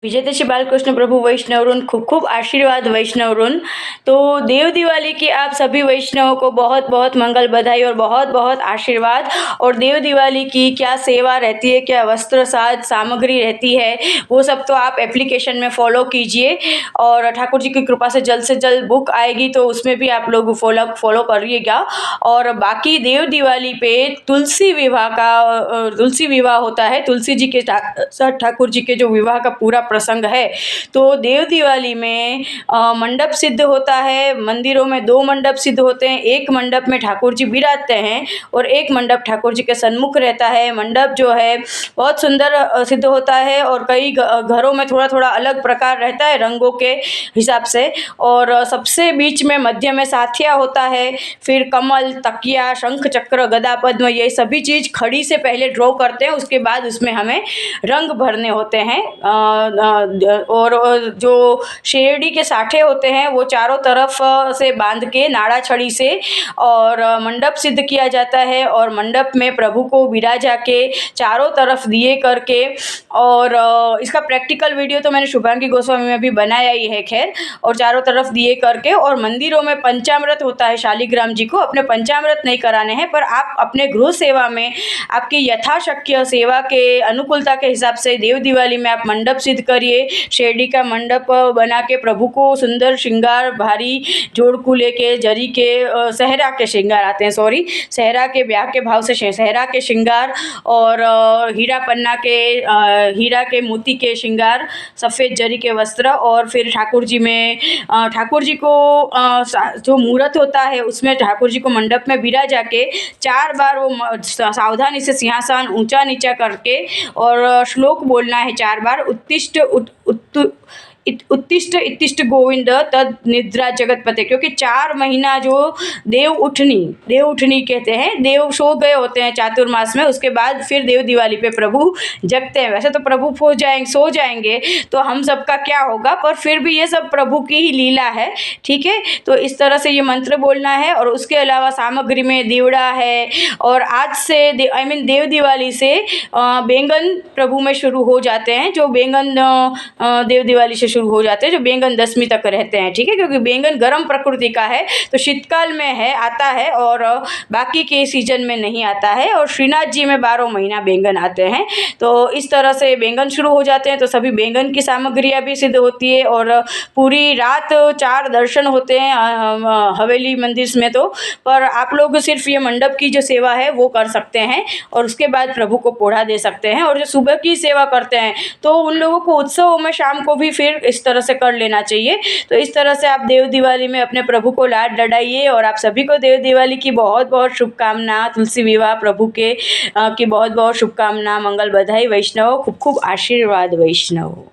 विजयदशमी बालकृष्ण प्रभु वैष्णवरुन खूब खूब आशीर्वाद वैष्णवरुन। तो देव दिवाली की आप सभी वैष्णवों को बहुत बहुत मंगल बधाई और बहुत बहुत आशीर्वाद। और देव दिवाली की क्या सेवा रहती है, क्या वस्त्र साज सामग्री रहती है, वो सब तो आप एप्लीकेशन में फॉलो कीजिए। और ठाकुर जी की कृपा से जल्द बुक आएगी तो उसमें भी आप लोग फॉलो करिएगा। और बाकी देव दिवाली पे तुलसी विवाह होता है। तुलसी जी के साथ ठाकुर जी के जो विवाह का पूरा प्रसंग है। तो देव दिवाली में मंडप सिद्ध होता है। मंदिरों में 2 मंडप सिद्ध होते हैं। एक मंडप में ठाकुर जी विराजते हैं और एक मंडप ठाकुर जी के सन्मुख रहता है। मंडप जो है बहुत सुंदर सिद्ध होता है और कई घरों में थोड़ा थोड़ा अलग प्रकार रहता है रंगों के हिसाब से। और सबसे बीच में मध्य में साथिया होता है। फिर कमल, तकिया, शंख चक्र, गदा पद्म, ये सभी चीज़ खड़ी से पहले ड्रॉ करते हैं। उसके बाद उसमें हमें रंग भरने होते हैं। और जो शेरडी के साठे होते हैं वो चारों तरफ से बांध के नाड़ा छड़ी से और मंडप सिद्ध किया जाता है। और मंडप में प्रभु को विराजा के चारों तरफ दिए करके, और इसका प्रैक्टिकल वीडियो तो मैंने शुभांगी गोस्वामी में भी बनाया ही है खैर। और चारों तरफ दिए करके, और मंदिरों में पंचामृत होता है। शालिग्राम जी को अपने पंचामृत नहीं कराने हैं, पर आप अपने गृह सेवा में आपकी यथाशक्य सेवा के अनुकूलता के हिसाब से देव दिवाली में आप मंडप सिद्ध करिए। शेरडी का मंडप बना के प्रभु को सुंदर श्रृंगार, भारी जोड़ लेके जरी के सहरा के श्रृंगार आते हैं, सहरा के ब्याह के भाव से सहरा के श्रृंगार, और हीरा पन्ना के हीरा के मोती के श्रृंगार, सफ़ेद जरी के वस्त्र। और फिर ठाकुर जी में ठाकुर जी को जो मुहूर्त होता है उसमें ठाकुर जी को मंडप में बिराजा के 4 बार वो सावधानी से सिंहासन ऊंचा नीचा करके और श्लोक बोलना है 4 बार। उत्तिष्ठ इत्तिष्ठ गोविंद तद निद्रा जगतपते। क्योंकि 4 महीना जो देव उठनी कहते हैं, देव सो गए होते हैं चातुर्मास में, उसके बाद फिर देव दिवाली पे प्रभु जगते हैं। वैसे तो प्रभु सो जाएंगे तो हम सबका क्या होगा, पर फिर भी ये सब प्रभु की ही लीला है, ठीक है। तो इस तरह से ये मंत्र बोलना है। और उसके अलावा सामग्री में दीवड़ा है। और आज से देव दिवाली से बैंगन प्रभु में शुरू हो जाते हैं। जो बैंगन देव दिवाली से शुरू हो जाते हैं, जो बैंगन 10वीं तक रहते हैं, ठीक है। क्योंकि बैंगन गर्म प्रकृति का है तो शीतकाल में आता है और बाकी के सीजन में नहीं आता है। और श्रीनाथ जी में 12 महीना बैंगन आते हैं। तो इस तरह से बैंगन शुरू हो जाते हैं। तो सभी बैंगन की सामग्रियाँ भी सिद्ध होती है। और पूरी रात 4 दर्शन होते हैं हवेली मंदिर में। तो पर आप लोग सिर्फ ये मंडप की जो सेवा है वो कर सकते हैं और उसके बाद प्रभु को पोढ़ा दे सकते हैं। और जो सुबह की सेवा करते हैं तो उन लोगों को उत्सवों में शाम को भी फिर इस तरह से कर लेना चाहिए। तो इस तरह से आप देव दिवाली में अपने प्रभु को लाड लड़ाइए। और आप सभी को देव दिवाली की बहुत बहुत शुभकामना। तुलसी विवाह प्रभु के की बहुत बहुत शुभकामना, मंगल बधाई। वैष्णव खूब खूब आशीर्वाद वैष्णव।